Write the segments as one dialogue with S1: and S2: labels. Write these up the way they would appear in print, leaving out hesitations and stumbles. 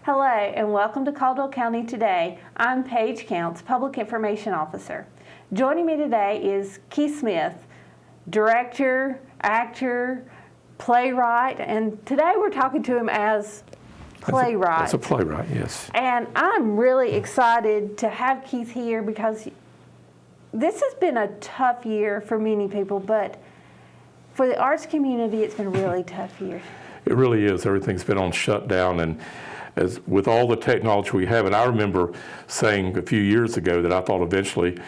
S1: Hello and welcome to Caldwell County Today. I'm Paige Counts, Public Information Officer. Joining me today is Keith Smith, director, actor, playwright, and today we're talking to him as playwright.
S2: That's a playwright, yes.
S1: And I'm really excited to have Keith here because this has been a tough year for many people, but for the arts community, it's been a really tough year.
S2: It really is. Everything's been on shutdown, and as with all the technology we have, and I remember saying a few years ago that I thought eventually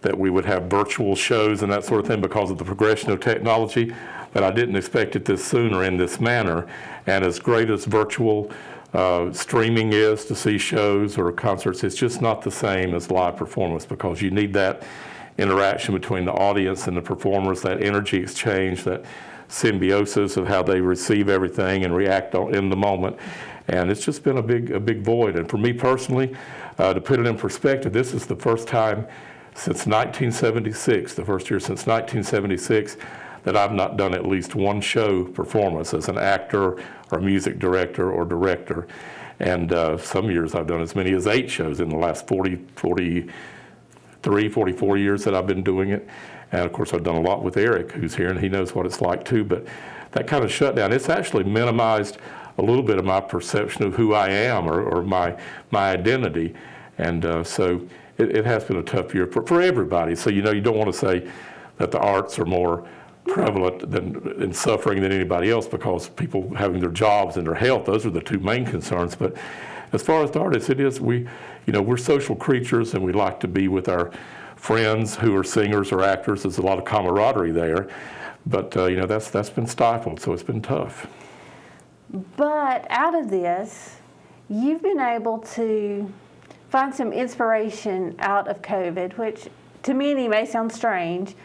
S2: that we would have virtual shows and that sort of thing because of the progression of technology, but I didn't expect it this soon or in this manner. And as great as virtual streaming is to see shows or concerts, it's just not the same as live performance because you need that interaction between the audience and the performers, that energy exchange, that symbiosis of how they receive everything and react in the moment. And it's just been a big void. And for me personally, to put it in perspective, this is the first time since 1976, the first year since 1976, that I've not done at least one show performance as an actor or music director or director. And some years I've done as many as 8 shows in the last 44 years that I've been doing it. And of course I've done a lot with Eric, who's here, and he knows what it's like too. But that kind of shutdown, it's actually minimized a little bit of my perception of who I am or my identity. And so it has been a tough year for everybody. So, you don't want to say that the arts are more prevalent in suffering than anybody else because people having their jobs and their health, those are the 2 main concerns. But as far as the artists, it is, we're social creatures and we like to be with our friends who are singers or actors. There's a lot of camaraderie there. But, that's been stifled, so it's been tough.
S1: But out of this, you've been able to find some inspiration out of COVID, which to many may sound strange,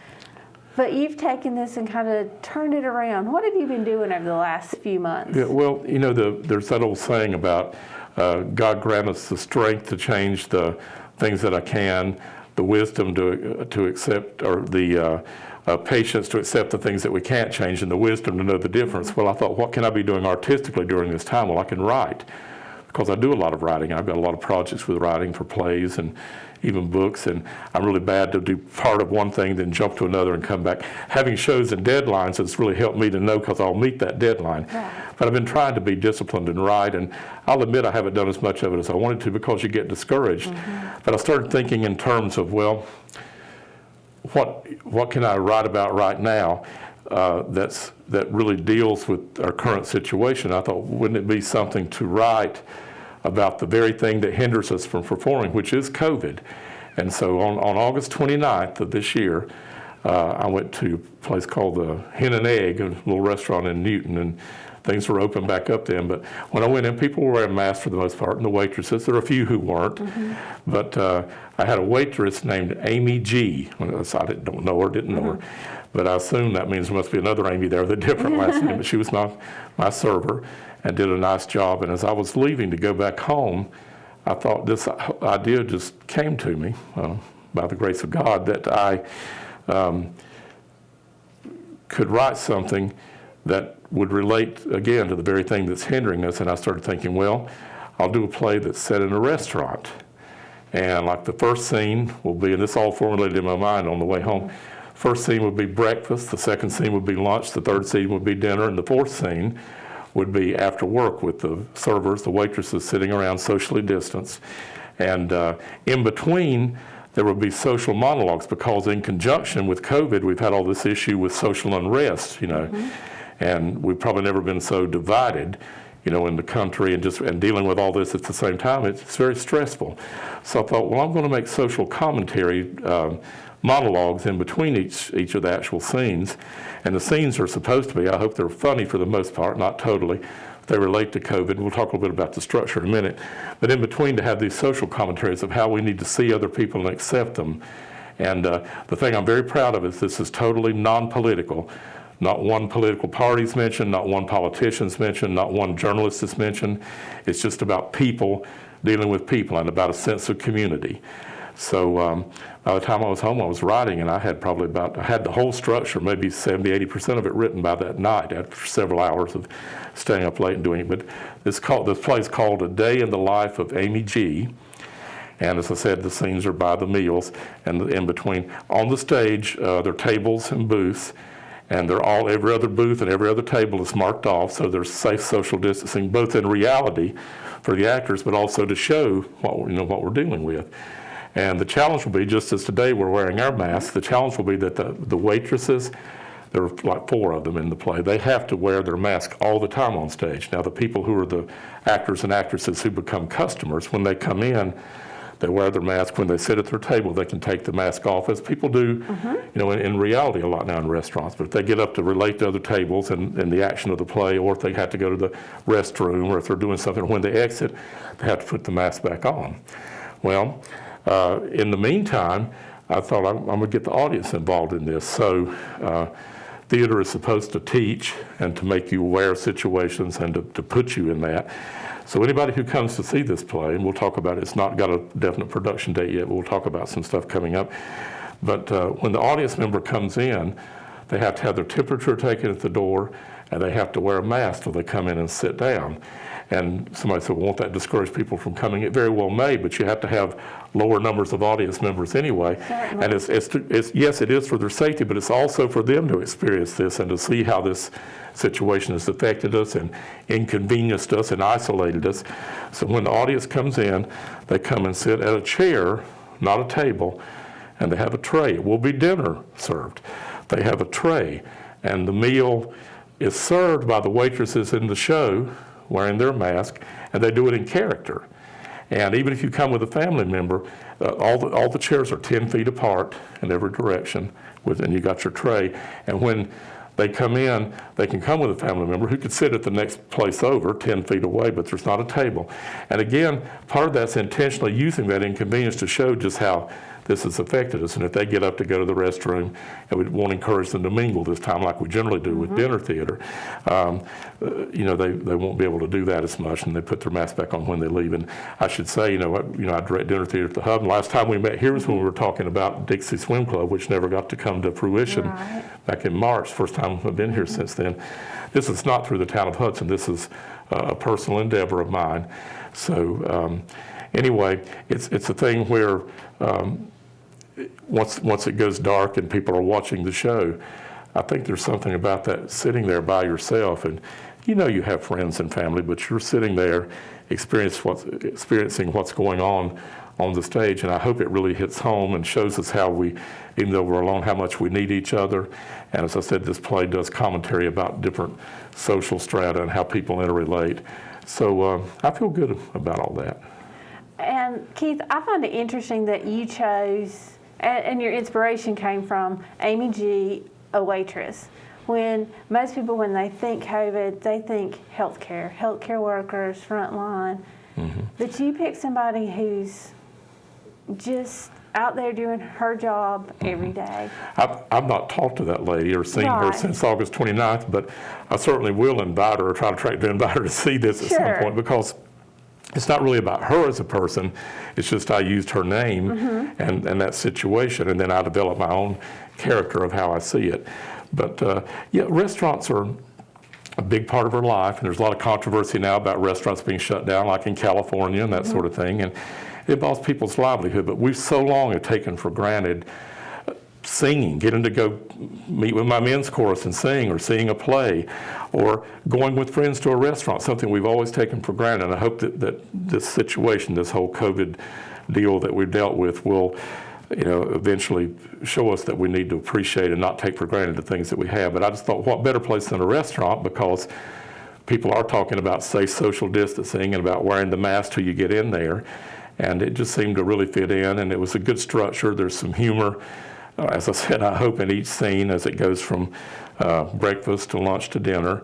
S1: but you've taken this and kind of turned it around. What have you been doing over the last few months?
S2: Yeah, well, there's that old saying about God grant us the strength to change the things that I can, the wisdom to accept, or the patience to accept the things that we can't change, and the wisdom to know the difference. Well, I thought, what can I be doing artistically during this time? Well, I can write, because I do a lot of writing. I've got a lot of projects with writing for plays and even books, and I'm really bad to do part of one thing, then jump to another and come back. Having shows and deadlines has really helped me to know, because I'll meet that deadline.
S1: Right.
S2: But I've been trying to be disciplined and write, and I'll admit I haven't done as much of it as I wanted to because you get discouraged. Mm-hmm. But I started thinking in terms of, well, what can I write about right now that really deals with our current situation? I thought, wouldn't it be something to write about the very thing that hinders us from performing, which is COVID? And so on August 29th of this year, I went to a place called the Hen and Egg, a little restaurant in Newton, and things were open back up then. But when I went in, people were wearing masks for the most part, and the waitresses. There were a few who weren't. Mm-hmm. But I had a waitress named Amy G. I didn't know her. But I assume that means there must be another Amy there with a different last name. But she was my server and did a nice job. And as I was leaving to go back home, I thought this idea just came to me by the grace of God that I could write something that would relate, again, to the very thing that's hindering us. And I started thinking, well, I'll do a play that's set in a restaurant. And like the first scene will be, and this all formulated in my mind on the way home, first scene would be breakfast, the second scene would be lunch, the third scene would be dinner, and the fourth scene would be after work with the servers, the waitresses sitting around socially distanced. And in between, there would be social monologues, because in conjunction with COVID, we've had all this issue with social unrest, Mm-hmm. And we've probably never been so divided, in the country, and dealing with all this at the same time. It's very stressful. So I thought, well, I'm going to make social commentary monologues in between each of the actual scenes. And the scenes are supposed to be, I hope they're funny for the most part, not totally. They relate to COVID. We'll talk a little bit about the structure in a minute. But in between, to have these social commentaries of how we need to see other people and accept them. And the thing I'm very proud of is this is totally non-political. Not one political party's mentioned, not one politician's mentioned, not one journalist is mentioned. It's just about people dealing with people and about a sense of community. So by the time I was home, I was writing, and I had the whole structure, maybe 70–80% of it written by that night after several hours of staying up late and doing it. But this play is called A Day in the Life of Amy G. And as I said, the scenes are by the meals, and in between. On the stage, there are tables and booths, and every other booth and every other table is marked off, so there's safe social distancing, both in reality for the actors, but also to show what we're dealing with. And the challenge will be, just as today we're wearing our masks, the challenge will be that the waitresses, there are like 4 of them in the play, they have to wear their mask all the time on stage. Now the people who are the actors and actresses who become customers, when they come in, they wear their mask. When they sit at their table, they can take the mask off, as people do, in reality a lot now in restaurants. But if they get up to relate to other tables and the action of the play, or if they have to go to the restroom, or if they're doing something, when they exit, they have to put the mask back on. Well, in the meantime, I thought I'm going to get the audience involved in this. So theater is supposed to teach and to make you aware of situations and to put you in that. So anybody who comes to see this play, and we'll talk about it, it's not got a definite production date yet, but we'll talk about some stuff coming up. But when the audience member comes in, they have to have their temperature taken at the door, and they have to wear a mask till they come in and sit down. And somebody said, well, won't that discourage people from coming? It very well may, but you have to have lower numbers of audience members anyway.
S1: Certainly.
S2: And yes, it is for their safety, but it's also for them to experience this and to see how this situation has affected us and inconvenienced us and isolated us. So when the audience comes in, they come and sit at a chair, not a table, and they have a tray. It will be dinner served. They have a tray, and the meal is served by the waitresses in the show wearing their mask, and they do it in character. And even if you come with a family member, all the chairs are 10 feet apart in every direction, and you got your tray. And when they come in, they can come with a family member who could sit at the next place over, 10 feet away, but there's not a table. And again, part of that's intentionally using that inconvenience to show just how this has affected us. And if they get up to go to the restroom, and we won't encourage them to mingle this time like we generally do with dinner theater, they won't be able to do that as much, and they put their mask back on when they leave. And I should say, I direct dinner theater at the Hub. And last time we met here was when we were talking about Dixie Swim Club, which never got to come to fruition back in March. First time I've been here since then. This is not through the town of Hudson. This is a personal endeavor of mine. So anyway, it's a thing where once it goes dark and people are watching the show, I think there's something about that, sitting there by yourself, and you have friends and family, but you're sitting there experiencing what's going on the stage, and I hope it really hits home and shows us how we, even though we're alone, how much we need each other. And as I said, this play does commentary about different social strata and how people interrelate. So I feel good about all that. And
S1: Keith, I find it interesting that you chose, and your inspiration came from Amy G., a waitress. When most people, when they think COVID, they think healthcare workers, frontline. Mm-hmm. But you picked somebody who's just out there doing her job every day.
S2: I've not talked to that lady or seen her since August 29th, but I certainly will invite her or try to invite her to see this at some point, because it's not really about her as a person. It's just I used her name and that situation, and then I developed my own character of how I see it. But restaurants are a big part of our life, and there's a lot of controversy now about restaurants being shut down, like in California and that sort of thing, and it involves people's livelihood. But we've so long have taken for granted singing, getting to go meet with my men's chorus and sing, or seeing a play, or going with friends to a restaurant, something we've always taken for granted. And I hope that this situation, this whole COVID deal that we've dealt with, will eventually show us that we need to appreciate and not take for granted the things that we have. But I just thought, what better place than a restaurant, because people are talking about safe social distancing and about wearing the mask till you get in there. And it just seemed to really fit in, and it was a good structure. There's some humor. As I said, I hope in each scene as it goes from breakfast to lunch to dinner.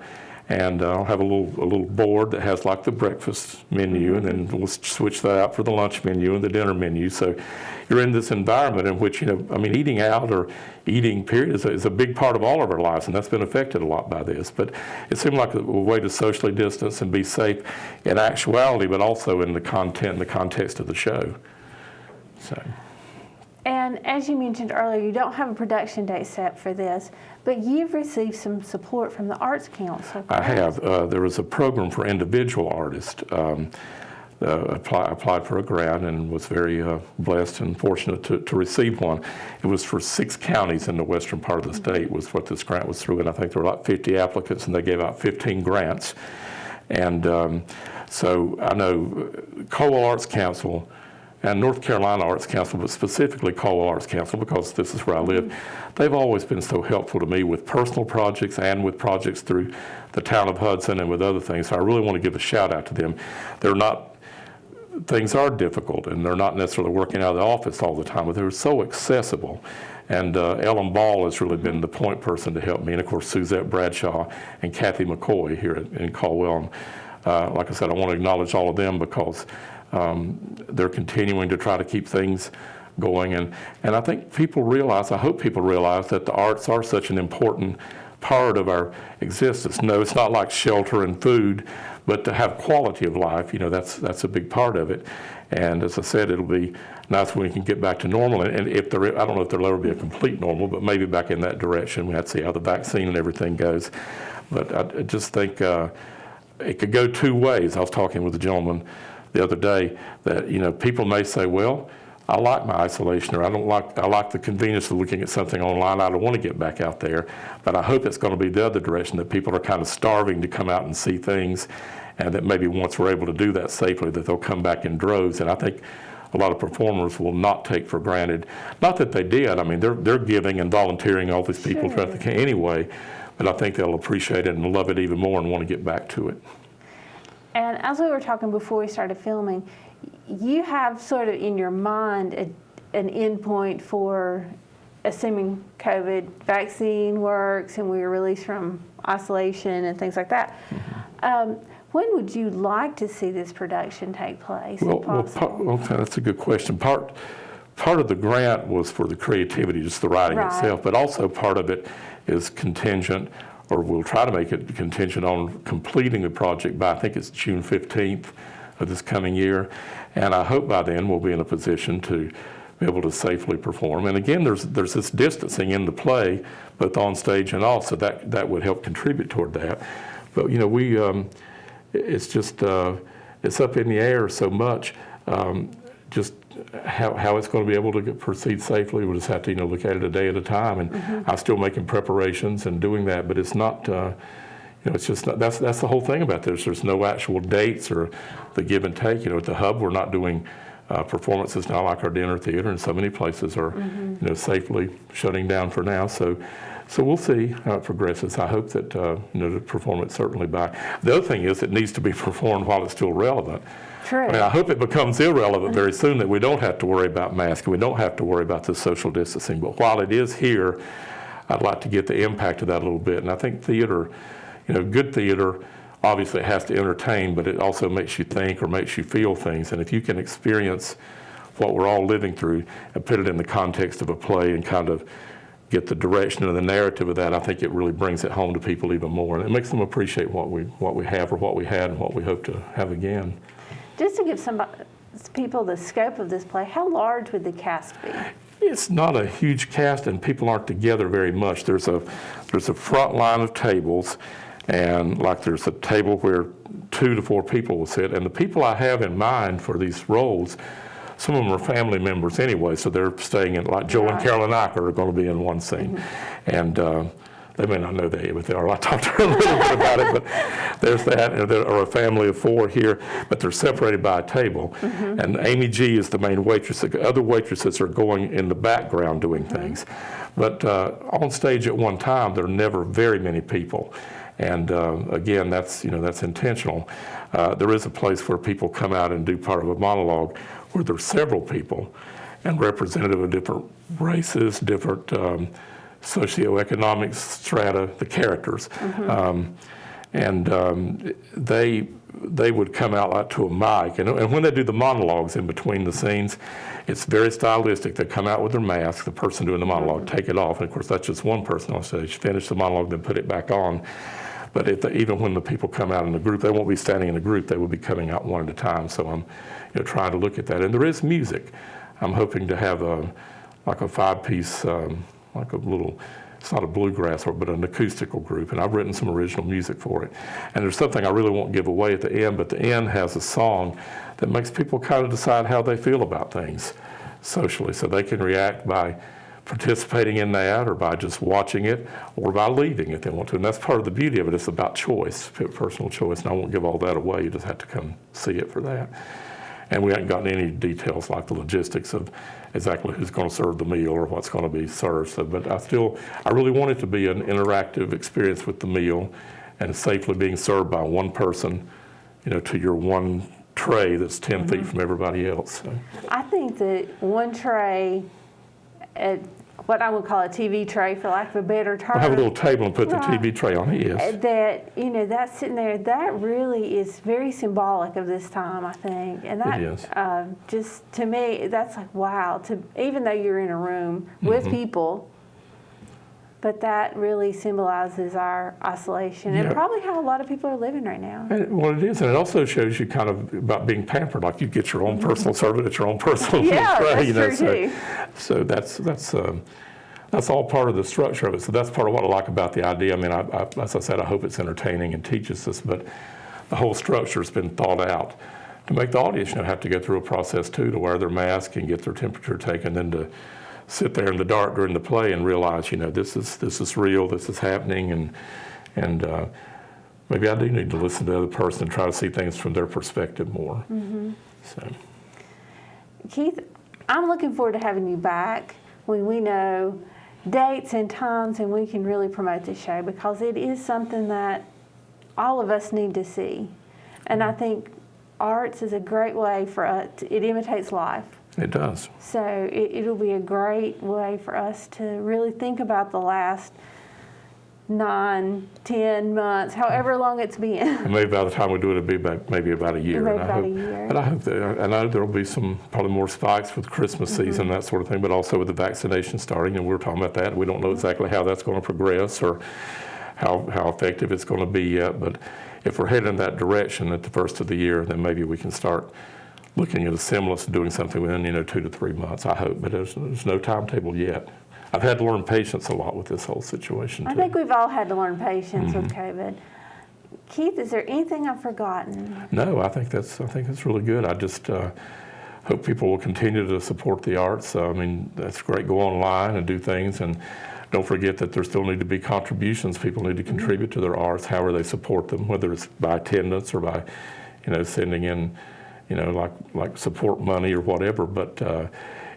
S2: And I'll have a little board that has like the breakfast menu, and then we'll switch that out for the lunch menu and the dinner menu. So you're in this environment in which, eating out or eating period is a big part of all of our lives, and that's been affected a lot by this. But it seemed like a way to socially distance and be safe in actuality, but also in the content and the context of the show. So.
S1: And as you mentioned earlier, you don't have a production date set for this, but you've received some support from the Arts Council.
S2: I have. There was a program for individual artists. Applied for a grant and was very blessed and fortunate to receive one. It was for 6 counties in the western part of the state was what this grant was through, and I think there were like 50 applicants, and they gave out 15 grants. And so I know Colwell Arts Council and North Carolina Arts Council, but specifically Colwell Arts Council, because this is where I live, they've always been so helpful to me with personal projects and with projects through the town of Hudson and with other things. So I really want to give a shout out to them. Things are difficult, and they're not necessarily working out of the office all the time, but they're so accessible. And Ellen Ball has really been the point person to help me, and of course Suzette Bradshaw and Kathy McCoy here in Colwell. And, like I said, I want to acknowledge all of them because they're continuing to try to keep things going. And I think people realize, I hope people realize that the arts are such an important part of our existence. No, it's not like shelter and food, but to have quality of life, that's a big part of it. And as I said, it'll be nice when we can get back to normal. And if I don't know if there'll ever be a complete normal, but maybe back in that direction. We have to see how the vaccine and everything goes. But I just think it could go 2 ways. I was talking with a gentleman the other day that, people may say, well, I like my isolation, or I like the convenience of looking at something online. I don't want to get back out there, but I hope it's going to be the other direction, that people are kind of starving to come out and see things, and that maybe once we're able to do that safely, that they'll come back in droves. And I think a lot of performers will not take for granted, not that they did. I mean, they're giving and volunteering all these people throughout the country anyway, but I think they'll appreciate it and love it even more and want to get back to it.
S1: And as we were talking before we started filming, you have sort of in your mind an endpoint for assuming COVID vaccine works and we are released from isolation and things like that. When would you like to see this production take place?
S2: Well, that's a good question. Part of the grant was for the creativity, just the writing itself, but also part of it is contingent, or we'll try to make it contingent on completing the project by, I think it's June 15th of this coming year. And I hope by then we'll be in a position to be able to safely perform. And again, there's this distancing in the play, both on stage and off, so that would help contribute toward that. But it's just, it's up in the air so much, just how it's going to be able to proceed safely. We'll just have to, look at it a day at a time. And I'm still making preparations and doing that, but it's not, it's just not, that's the whole thing about this. There's no actual dates or the give and take. At the Hub, we're not doing performances now like our dinner theater, and so many places are, safely shutting down for now. So we'll see how it progresses. I hope that, to perform it certainly by. The other thing is it needs to be performed while it's still relevant.
S1: True.
S2: I mean, I hope it becomes irrelevant very soon, that we don't have to worry about masks, we don't have to worry about the social distancing. But while it is here, I'd like to get the impact of that a little bit. And I think theater, good theater, obviously it has to entertain, but it also makes you think or makes you feel things. And if you can experience what we're all living through and put it in the context of a play and kind of get the direction and the narrative of that, I think it really brings it home to people even more. And it makes them appreciate what we have, or what we had, and what we hope to have again.
S1: Just to give people the scope of this play, how large would the cast be?
S2: It's not a huge cast, and people aren't together very much. There's a front line of tables, and there's a table where 2 to 4 people will sit. And the people I have in mind for these roles, some of them are family members anyway, so they're staying in, like Joe and Carolyn Acker are going to be in one scene. And they may not know that, but they are. I talked to her a little bit about it, but there's that. And there are a family of 4 here, but they're separated by a table. And Amy G is the main waitress. The other waitresses are going in the background doing things. But on stage at one time, there are never very many people. And again, that's intentional. There is a place where people come out and do part of a monologue where there's several people and representative of different races, different socioeconomic strata, the characters. They would come out to a mic. And when they do the monologues in between the scenes, it's very stylistic. They come out with their mask, the person doing the monologue, take it off. And of course, that's just one person on stage. Finish the monologue, then put it back on. But even when the people come out in a group, they won't be standing in a group. They will be coming out one at a time. So I'm trying to look at that. And there is music. I'm hoping to have like a 5-piece, like a little, it's not a bluegrass, but an acoustical group, and I've written some original music for it. And there's something I really won't give away at the end, but the end has a song that makes people kind of decide how they feel about things socially, so they can react by participating in that, or by just watching it, or by leaving if they want to. And that's part of the beauty of it. It's about choice, personal choice, and I won't give all that away. You just have to come see it for that. And we haven't gotten any details like the logistics of exactly who's going to serve the meal or what's going to be served. So, but I really want it to be an interactive experience with the meal, and safely being served by one person, to your one tray that's 10 feet from everybody else. So.
S1: I think that one tray, what I would call a TV tray, for lack of a better term.
S2: We'll have a little table and put the TV tray on it, yes.
S1: That's sitting there, that really is very symbolic of this time, I think. And that,
S2: it is.
S1: Just to me, that's like, wow, even though you're in a room with people, but that really symbolizes our isolation, and probably how a lot of people are living right now.
S2: Well, it is, and it also shows you kind of about being pampered, like you get your own personal servant at your own personal tray.
S1: That's true too.
S2: So that's all part of the structure of it. So that's part of what I like about the idea. I mean, as I said, I hope it's entertaining and teaches us, but the whole structure has been thought out to make the audience have to go through a process too, to wear their mask and get their temperature taken, then to sit there in the dark during the play and realize, this is real, this is happening, and maybe I do need to listen to the other person and try to see things from their perspective more. So,
S1: Keith, I'm looking forward to having you back when we know dates and times, and we can really promote this show, because it is something that all of us need to see. And I think arts is a great way for us. It imitates life.
S2: It does.
S1: So it'll be a great way for us to really think about the last 9, 10 months, however long it's been.
S2: And maybe by the time we do it, it'll be maybe about a year.
S1: Maybe about a year.
S2: But I know there'll be some probably more spikes with Christmas season, that sort of thing, but also with the vaccination starting, and we're talking about that. We don't know exactly how that's going to progress or how effective it's going to be yet, but if we're heading in that direction at the first of the year, then maybe we can start looking at a semblance of doing something within 2 to 3 months, I hope, but there's no timetable yet. I've had to learn patience a lot with this whole situation too.
S1: I think we've all had to learn patience with COVID. Keith, is there anything I've forgotten?
S2: No, I think that's really good. I just hope people will continue to support the arts. I mean, that's great. Go online and do things, and don't forget that there still need to be contributions. People need to contribute to their arts, however they support them, whether it's by attendance or by, sending in, like support money or whatever. But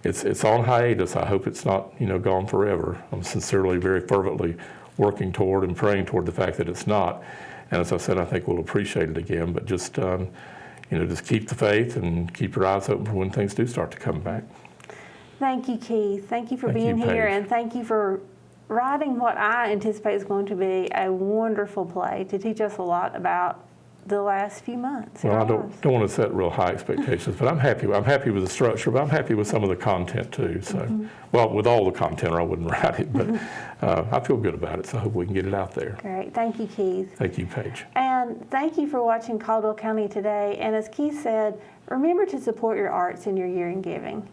S2: it's on hiatus. I hope it's not, gone forever. I'm sincerely, very fervently working toward and praying toward the fact that it's not. And as I said, I think we'll appreciate it again. But just, just keep the faith and keep your eyes open for when things do start to come back.
S1: Thank you, Keith. Thank you for being here, and thank you for writing what I anticipate is going to be a wonderful play to teach us a lot about the last few months.
S2: Well, I don't want to set real high expectations, but I'm happy. I'm happy with the structure, but I'm happy with some of the content too. So, well, with all the content, or I wouldn't write it, but I feel good about it. So I hope we can get it out there.
S1: Great. Thank you, Keith.
S2: Thank you, Paige.
S1: And thank you for watching Caldwell County Today. And as Keith said, remember to support your arts in your year in giving.